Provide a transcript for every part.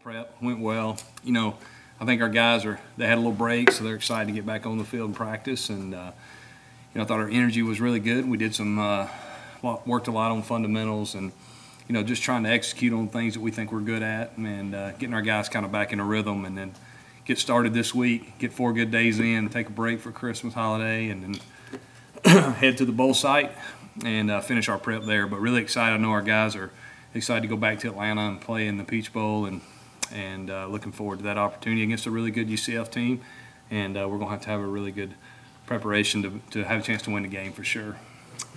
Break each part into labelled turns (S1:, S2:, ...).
S1: prep went well. You know, I think our guys they had a little break, so they're excited to get back on the field and practice. And you know, I thought our energy was really good. We did some worked a lot on fundamentals and just trying to execute on things that we think we're good at, and getting our guys kind of back in a rhythm, and then get started this week, get 4 good days in, take a break for Christmas holiday, and then head to the bowl site and finish our prep there. But really excited. I know our guys are excited to go back to Atlanta and play in the Peach Bowl, and looking forward to that opportunity against a really good UCF team. And we're going to have a really good preparation to have a chance to win the game for sure.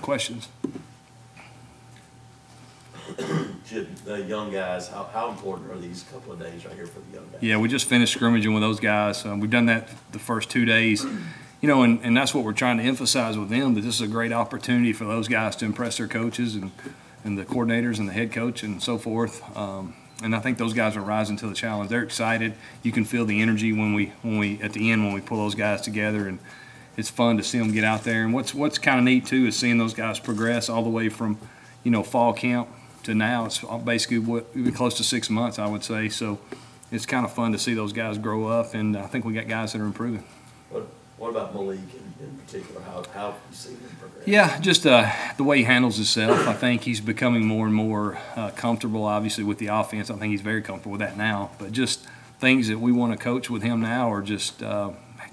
S1: Questions?
S2: Chip, the young guys, how important are these couple of days right here for the young guys?
S1: Yeah, we just finished scrimmaging with those guys. We've done that the first 2 days. And that's what we're trying to emphasize with them, that this is a great opportunity for those guys to impress their coaches and the coordinators and the head coach and so forth. And I think those guys are rising to the challenge. They're excited. You can feel the energy when we at the end when we pull those guys together, and it's fun to see them get out there. And what's kind of neat too is seeing those guys progress all the way from fall camp to now. It's basically close to 6 months, I would say. So it's kind of fun to see those guys grow up, and I think we got guys that are improving.
S2: What about Malik in particular? How have you seen him progress?
S1: Yeah, just the way he handles himself. I think he's becoming more and more comfortable, obviously, with the offense. I think he's very comfortable with that now. But just things that we want to coach with him now are just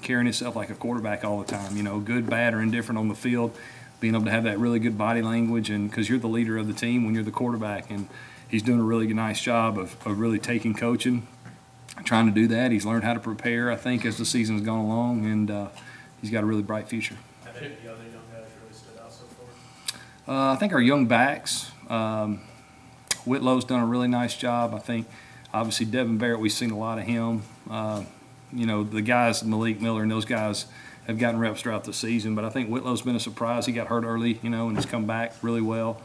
S1: carrying himself like a quarterback all the time. Good, bad, or indifferent on the field, being able to have that really good body language, and because you're the leader of the team when you're the quarterback. And he's doing a really nice job of really taking coaching, trying to do that. He's learned how to prepare, I think, as the season's gone along, and he's got a really bright future.
S3: Have any of the other young guys really stood out so far?
S1: I think our young backs, Whitlow's done a really nice job. I think, obviously, Devin Barrett, we've seen a lot of him. The guys, Malik Miller and those guys, have gotten reps throughout the season, but I think Whitlow's been a surprise. He got hurt early, and he's come back really well.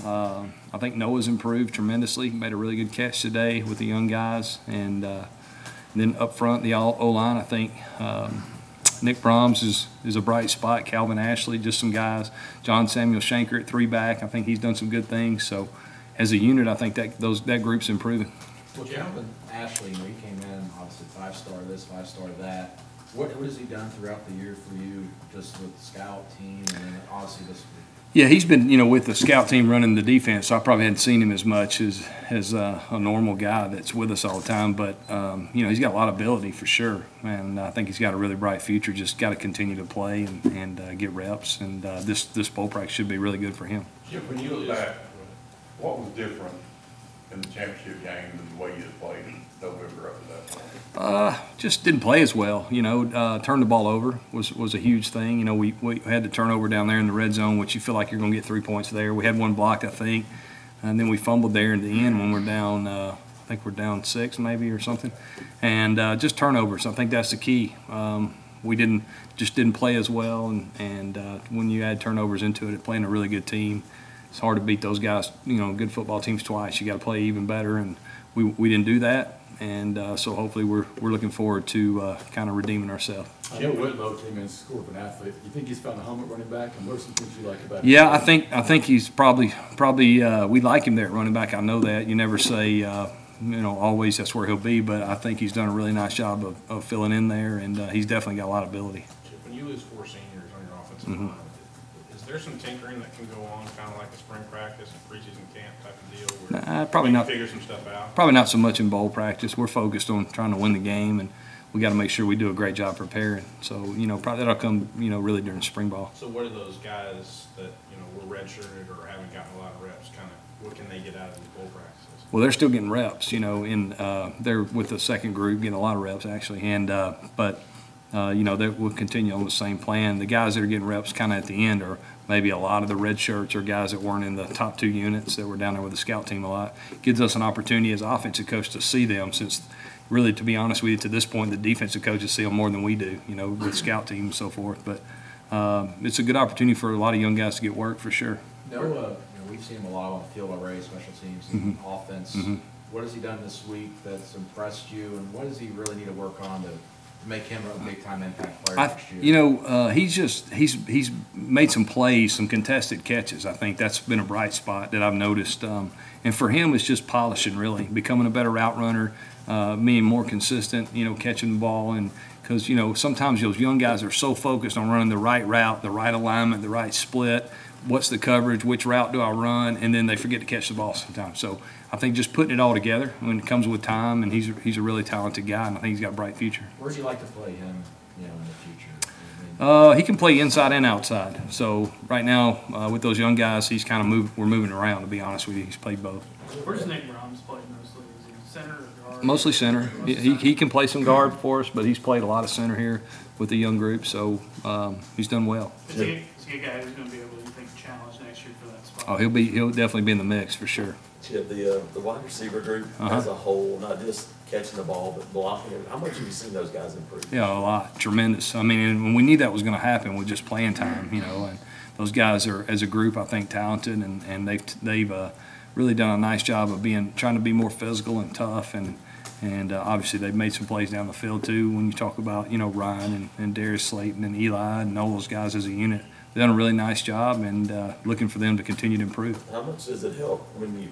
S1: I think Noah's improved tremendously. He made a really good catch today with the young guys. And then up front, the O-line, I think Nick Brahms is a bright spot. Calvin Ashley, just some guys. John Samuel Shanker at 3 back. I think he's done some good things. So as a unit, I think that group's improving.
S4: Well, Calvin Ashley, he came in, obviously 5-star this, 5-star that. What has he done throughout the year for you, just with the scout team, and then obviously this week?
S1: Yeah, he's been, with the scout team running the defense, so I probably hadn't seen him as much as a normal guy that's with us all the time. But, he's got a lot of ability for sure, and I think he's got a really bright future. Just got to continue to play and get reps, and this bowl practice should be really good for him.
S5: Chip, when you look back, what was different in the championship game than the way you had played in November up to that point?
S1: Just didn't play as well. Turned the ball over was a huge thing. We had the turnover down there in the red zone, which you feel like you're going to get 3 points there. We had one blocked, I think, and then we fumbled there in the end when we're down. I think we're down 6 maybe or something, and just turnovers. I think that's the key. We didn't play as well, and when you add turnovers into it, playing a really good team, it's hard to beat those guys. Good football teams twice. You got to play even better, and we didn't do that. And so hopefully we're looking forward to kind of redeeming ourselves.
S6: I know Whitlow came in as a Auburn Athlete. You think he's found a home at running back, and what are some things you like about him?
S1: Yeah, I think he's probably we like him there at running back. I know that. You never say always that's where he'll be, but I think he's done a really nice job of filling in there, and he's definitely got a lot of ability.
S3: When you lose 4 seniors on your offensive line, is there some tinkering that can go on, kind of like a spring practice and preseason camp type of deal, where
S1: probably not.
S3: Figure some stuff out?
S1: Probably not so much in bowl practice. We're focused on trying to win the game, and we got to make sure we do a great job preparing. So probably that'll come really during spring ball.
S3: So what are those guys that were redshirted or haven't gotten a lot of reps? Kind of what can they get out of these bowl practices?
S1: Well, they're still getting reps. They're with the second group getting a lot of reps actually, and but we'll continue on the same plan. The guys that are getting reps kind of at the end are maybe a lot of the red shirts or guys that weren't in the top 2 units that were down there with the scout team a lot. Gives us an opportunity as offensive coach to see them, since really, to be honest with you, to this point, the defensive coaches see them more than we do, with scout team and so forth. But it's a good opportunity for a lot of young guys to get work for sure.
S4: We've seen him a lot on the field already, special teams, and offense. What has he done this week that's impressed you, and what does he really need to work on to make him a big-time impact player next year?
S1: He's made some plays, some contested catches. I think that's been a bright spot that I've noticed. And for him, it's just polishing, really, becoming a better route runner, being more consistent, catching the ball. And because, sometimes those young guys are so focused on running the right route, the right alignment, the right split, what's the coverage, which route do I run, and then they forget to catch the ball sometimes. So I think just putting it all together when it comes with time, and he's a really talented guy, and I think he's got a bright future.
S4: Where'd you like to play him, in the future?
S1: He can play inside and outside. So right now, with those young guys, he's kind of we're moving around, to be honest with you. He's played both.
S7: Where's Nick Brahms played mostly? Is he center or guard?
S1: Mostly center. He can play some guard for us, but he's played a lot of center here with the young group, so he's done well.
S7: Is he a guy who's going to be able to, you think, challenge next year for that spot?
S1: Oh, he'll definitely be in the mix for sure.
S2: Chip, the wide receiver group as a whole, not just catching the ball, but blocking it, how much have you seen those guys improve?
S1: Yeah, a lot. Tremendous. I mean, and we knew that was going to happen with just playing time, and those guys are, as a group, I think, talented, and they've really done a nice job of trying to be more physical and tough, and obviously they've made some plays down the field too. When you talk about Ryan and Darius Slayton and Eli and all those guys as a unit, they've done a really nice job, and looking for them to continue to improve.
S2: How much does it help when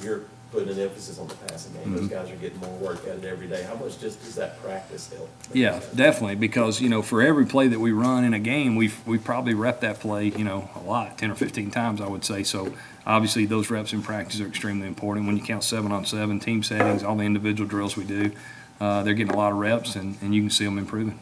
S2: you're putting an emphasis on the passing game? Those guys are getting more work at it every day. How much just does that practice help?
S1: Yeah, definitely, because for every play that we run in a game, we've probably repped that play a lot, 10 or 15 times, I would say. So obviously those reps in practice are extremely important. When you count 7-on-7 team settings, all the individual drills we do, they're getting a lot of reps, and you can see them improving.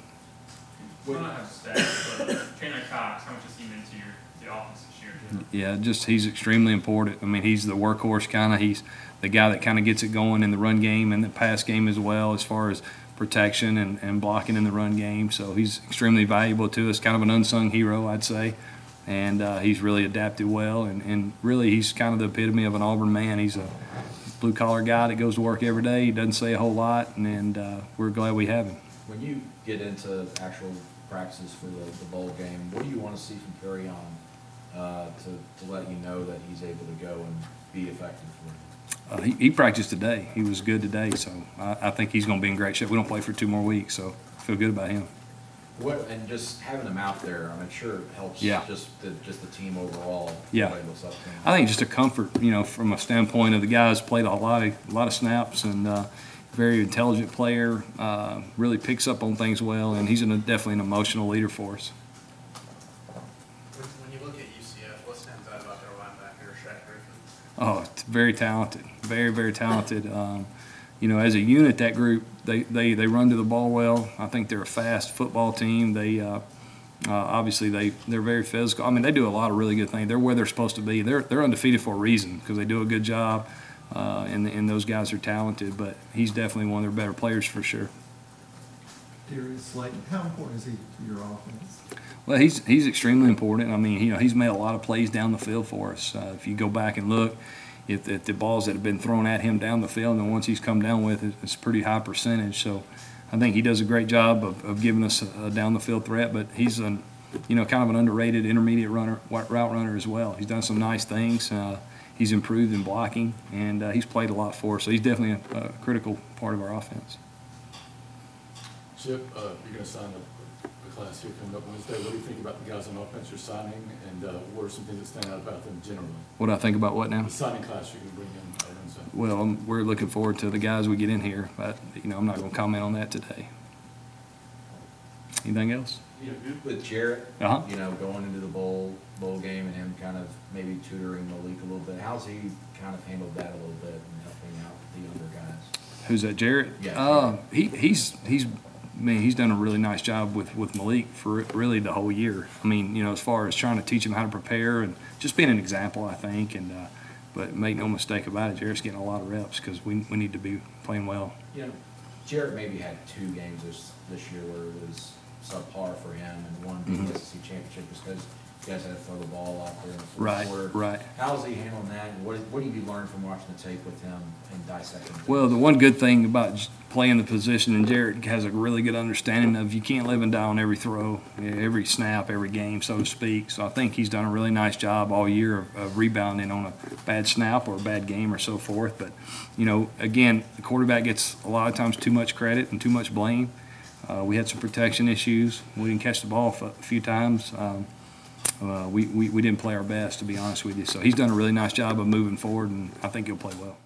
S8: We don't have stats, but Trainer Cox, how much has he meant to the offense this year?
S1: Yeah, he's extremely important. I mean, he's the workhorse kind of. He's the guy that kind of gets it going in the run game and the pass game as well, as far as protection and blocking in the run game. So he's extremely valuable to us, kind of an unsung hero, I'd say. And he's really adapted well, and really he's kind of the epitome of an Auburn man. He's a blue-collar guy that goes to work every day. He doesn't say a whole lot, and we're glad we have him.
S4: When you get into actual practices for the bowl game, what do you want to see from Perry on to let you know that he's able to go and be effective for you?
S1: He practiced today. He was good today, so I think he's going to be in great shape. We don't play for 2 more weeks, so I feel good about him.
S4: And just having him out there, I'm sure it helps.
S1: Yeah.
S4: Just the team overall.
S1: Yeah. I think just a comfort, from a standpoint of the guys played a lot of snaps, and very intelligent player, really picks up on things well, and he's definitely an emotional leader for us.
S7: When you look at UCF, what stands out about their linebacker, Shaq Griffin?
S1: Oh, it's very talented, very, very talented. As a unit, that group, they run to the ball well. I think they're a fast football team. They obviously they're very physical. I mean, they do a lot of really good things. They're where they're supposed to be. They're undefeated for a reason, because they do a good job, and those guys are talented. But he's definitely one of their better players for sure.
S9: Darius Slayton, how important is he to your offense?
S1: Well, he's extremely important. I mean, he's made a lot of plays down the field for us. If you go back and look at the balls that have been thrown at him down the field, and the ones he's come down with, it's a pretty high percentage. So I think he does a great job of giving us a down the field threat. But he's kind of an underrated intermediate route runner as well. He's done some nice things. He's improved in blocking, and he's played a lot for us. So he's definitely a critical part of our offense.
S6: Chip, you're going to sign a class here coming up Wednesday. What do you think about the guys on offense you're signing, and what are some things that stand out about them generally?
S1: What do I think about what now?
S6: The signing class you're going to bring in Wednesday.
S1: Well, we're looking forward to the guys we get in here, but I'm not going to comment on that today. Anything else?
S4: With Jarrett,
S1: Uh-huh.
S4: Going into the bowl game and him kind of maybe tutoring Malik a little bit. How's he kind of handled that a little bit and helping out the younger guys?
S1: Who's that, Jarrett?
S4: Yeah.
S1: He's done a really nice job with Malik for really the whole year. I mean, as far as trying to teach him how to prepare and just being an example, I think. And but make no mistake about it, Jarrett's getting a lot of reps because we need to be playing well.
S4: Jarrett maybe had 2 games this year where it was subpar for him, and one being the SEC championship was because you guys had to throw the ball out there in the fourth quarter.
S1: Right.
S4: How's he handling that? And what do you learn from watching the tape with him and dissecting?
S1: Well, the one good thing about playing the position, and Jarrett has a really good understanding of, you can't live and die on every throw, every snap, every game, so to speak. So I think he's done a really nice job all year of rebounding on a bad snap or a bad game or so forth. But, again, the quarterback gets a lot of times too much credit and too much blame. We had some protection issues. We didn't catch the ball a few times. We didn't play our best, to be honest with you. So he's done a really nice job of moving forward, and I think he'll play well.